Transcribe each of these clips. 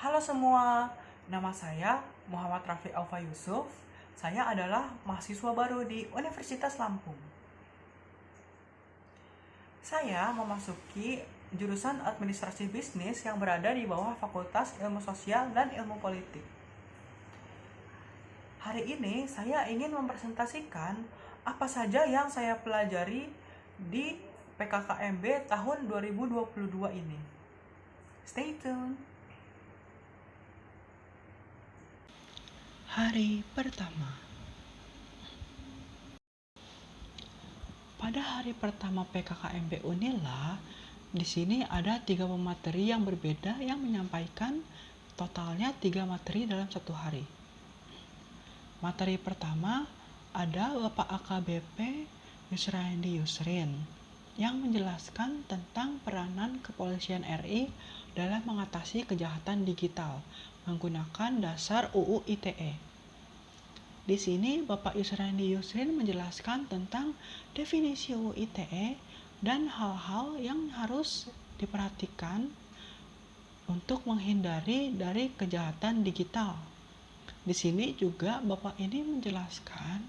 Halo semua, nama saya Muhammad Rafiq Alfa Yusuf. Saya adalah mahasiswa baru di Universitas Lampung. Saya memasuki jurusan administrasi bisnis yang berada di bawah Fakultas Ilmu Sosial dan Ilmu Politik. Hari ini saya ingin mempresentasikan apa saja yang saya pelajari di PKKMB tahun 2022 ini. Stay tuned. Hari pertama. Pada hari pertama PKKMB Unila, di sini ada 3 pemateri yang berbeda yang menyampaikan totalnya 3 materi dalam satu hari. Materi pertama ada Bapak AKBP Yusrandi Yusrin yang menjelaskan tentang peranan Kepolisian RI dalam mengatasi kejahatan digital menggunakan dasar UU ITE. Di sini Bapak Yusrandi Yusrin menjelaskan tentang definisi UU ITE dan hal-hal yang harus diperhatikan untuk menghindari dari kejahatan digital. Di sini juga Bapak ini menjelaskan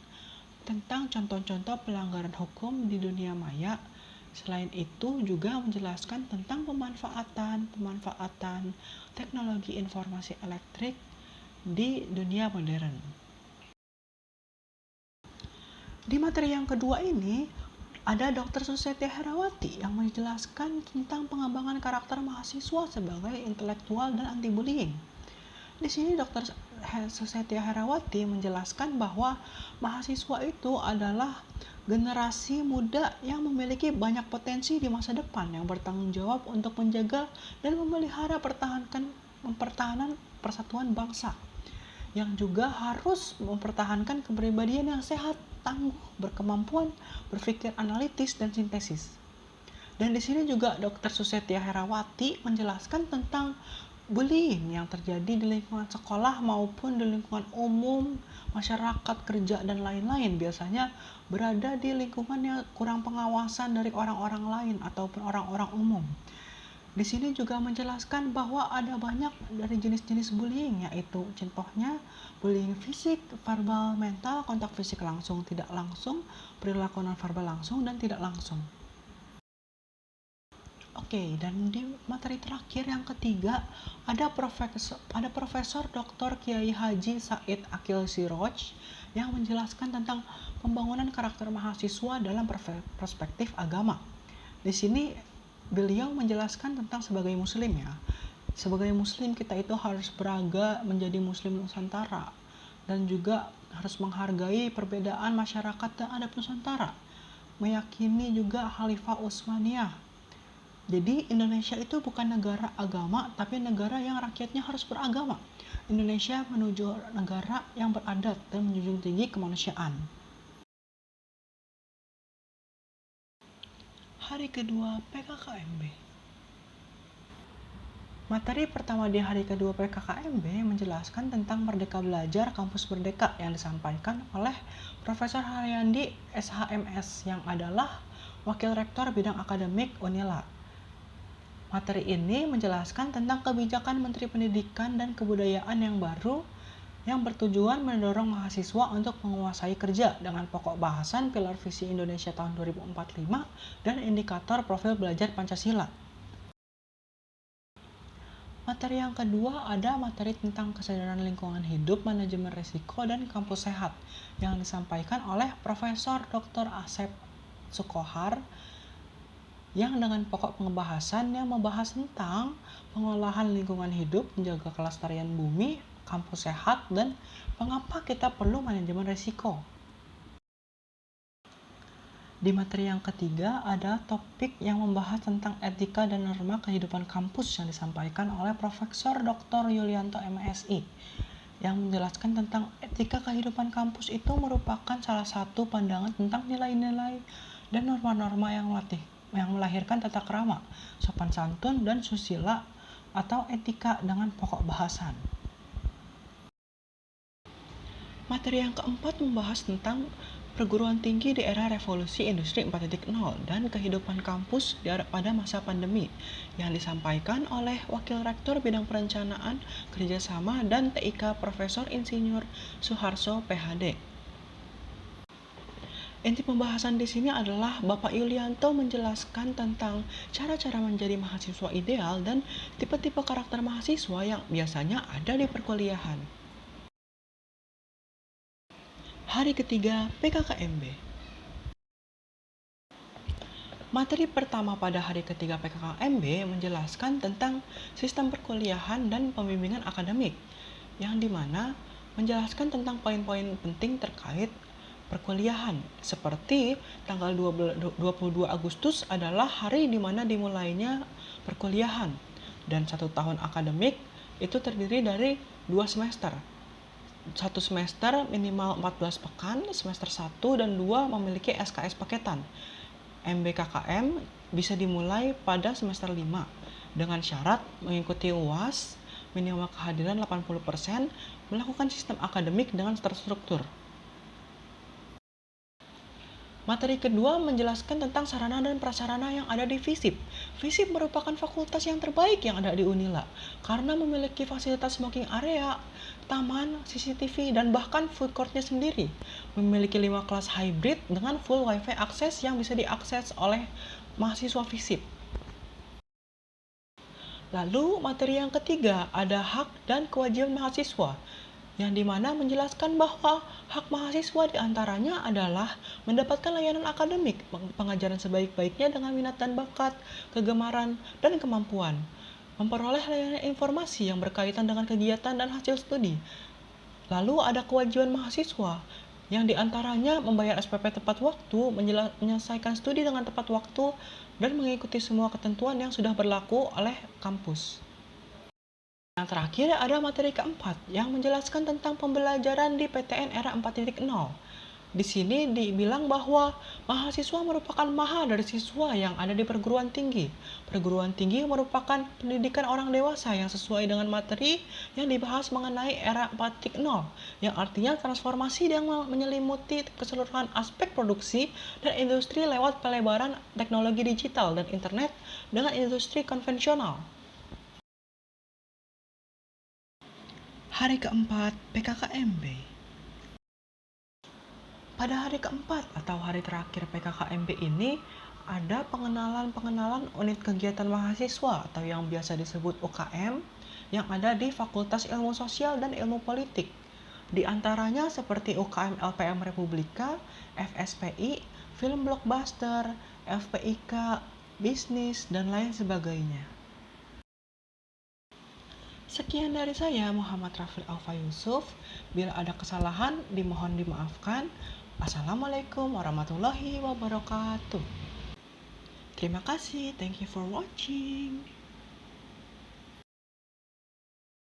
tentang contoh-contoh pelanggaran hukum di dunia maya. Selain itu juga menjelaskan tentang pemanfaatan teknologi informasi elektrik di dunia modern. Di materi yang kedua ini ada Dr. Susetia Herawati yang menjelaskan tentang pengembangan karakter mahasiswa sebagai intelektual dan anti bullying. Di sini Dr. Susetia Herawati menjelaskan bahwa mahasiswa itu adalah generasi muda yang memiliki banyak potensi di masa depan yang bertanggung jawab untuk menjaga dan memelihara pertahanan persatuan bangsa, yang juga harus mempertahankan kepribadian yang sehat, tangguh, berkemampuan berpikir analitis dan sintesis. Dan di sini juga Dr. Susetia Herawati menjelaskan tentang bullying yang terjadi di lingkungan sekolah maupun di lingkungan umum, masyarakat, kerja, dan lain-lain. Biasanya berada di lingkungan yang kurang pengawasan dari orang-orang lain ataupun orang-orang umum. Di sini juga menjelaskan bahwa ada banyak dari jenis-jenis bullying, yaitu contohnya bullying fisik, verbal, mental, kontak fisik langsung, tidak langsung, perilaku non-verbal langsung, dan tidak langsung. Oke, dan di materi terakhir yang ketiga ada Profesor Dr. Kiai Haji Said Akil Siroj yang menjelaskan tentang pembangunan karakter mahasiswa dalam perspektif agama. Di sini beliau menjelaskan tentang sebagai muslim ya. Sebagai muslim kita itu harus beraga menjadi muslim Nusantara dan juga harus menghargai perbedaan masyarakat dan adat Nusantara. Meyakini juga Khalifah Utsmaniyah. Jadi Indonesia itu bukan negara agama, tapi negara yang rakyatnya harus beragama. Indonesia menuju negara yang beradat dan menjunjung tinggi kemanusiaan. Hari kedua PKKMB. Materi pertama di hari kedua PKKMB menjelaskan tentang Merdeka Belajar Kampus Merdeka yang disampaikan oleh Profesor Haryandi SHMS yang adalah Wakil Rektor Bidang Akademik Unila. Materi ini menjelaskan tentang kebijakan Menteri Pendidikan dan Kebudayaan yang baru yang bertujuan mendorong mahasiswa untuk menguasai kerja dengan pokok bahasan Pilar Visi Indonesia tahun 2045 dan indikator profil belajar Pancasila. Materi yang kedua ada materi tentang kesadaran lingkungan hidup, manajemen risiko, dan kampus sehat yang disampaikan oleh Profesor Dr. Asep Sukohar yang dengan pokok pembahasan yang membahas tentang pengolahan lingkungan hidup, menjaga kelestarian bumi, kampus sehat, dan mengapa kita perlu manajemen risiko. Di materi yang ketiga ada topik yang membahas tentang etika dan norma kehidupan kampus yang disampaikan oleh Profesor Dr. Yulianto MSI yang menjelaskan tentang etika kehidupan kampus itu merupakan salah satu pandangan tentang nilai-nilai dan norma-norma yang melahirkan tata krama, sopan santun, dan susila atau etika dengan pokok bahasan. Materi yang keempat membahas tentang perguruan tinggi di era revolusi industri 4.0 dan kehidupan kampus pada masa pandemi yang disampaikan oleh Wakil Rektor Bidang Perencanaan, Kerjasama, dan TIK Profesor Insinyur Suharso, PhD. Inti pembahasan di sini adalah Bapak Yulianto menjelaskan tentang cara-cara menjadi mahasiswa ideal dan tipe-tipe karakter mahasiswa yang biasanya ada di perkuliahan. Hari ketiga PKKMB. Materi pertama pada hari ketiga PKKMB menjelaskan tentang sistem perkuliahan dan pembimbingan akademik, yang dimana menjelaskan tentang poin-poin penting terkait perkuliahan, seperti tanggal 22 Agustus adalah hari di mana dimulainya perkuliahan, dan 1 tahun akademik itu terdiri dari 2 semester. 1 semester minimal 14 pekan, semester 1 dan 2 memiliki SKS paketan. MBKKM bisa dimulai pada semester 5 dengan syarat mengikuti UAS, minimal kehadiran 80%, melakukan sistem akademik dengan terstruktur. Materi kedua menjelaskan tentang sarana dan prasarana yang ada di FISIP. FISIP merupakan fakultas yang terbaik yang ada di Unila karena memiliki fasilitas smoking area, taman, CCTV, dan bahkan food court-nya sendiri. Memiliki 5 kelas hybrid dengan full wifi akses yang bisa diakses oleh mahasiswa FISIP. Lalu materi yang ketiga ada hak dan kewajiban mahasiswa, yang dimana menjelaskan bahwa hak mahasiswa diantaranya adalah mendapatkan layanan akademik, pengajaran sebaik-baiknya dengan minat dan bakat, kegemaran, dan kemampuan, memperoleh layanan informasi yang berkaitan dengan kegiatan dan hasil studi. Lalu ada kewajiban mahasiswa, yang diantaranya membayar SPP tepat waktu, menyelesaikan studi dengan tepat waktu, dan mengikuti semua ketentuan yang sudah berlaku oleh kampus. Yang terakhir ada materi keempat yang menjelaskan tentang pembelajaran di PTN era 4.0. Di sini dibilang bahwa mahasiswa merupakan maha dari siswa yang ada di perguruan tinggi. Perguruan tinggi merupakan pendidikan orang dewasa yang sesuai dengan materi yang dibahas mengenai era 4.0, yang artinya transformasi yang menyelimuti keseluruhan aspek produksi dan industri lewat pelebaran teknologi digital dan internet dengan industri konvensional. Hari keempat PKKMB. Pada hari keempat atau hari terakhir PKKMB ini ada pengenalan unit kegiatan mahasiswa atau yang biasa disebut UKM yang ada di Fakultas Ilmu Sosial dan Ilmu Politik. Di antaranya seperti UKM LPM Republika, FSPI, Film Blockbuster, FPIK, Bisnis, dan lain sebagainya. Sekian dari saya, Muhammad Rafil Alfa Yusuf. Bila ada kesalahan, dimohon dimaafkan. Assalamualaikum warahmatullahi wabarakatuh. Terima kasih. Thank you for watching.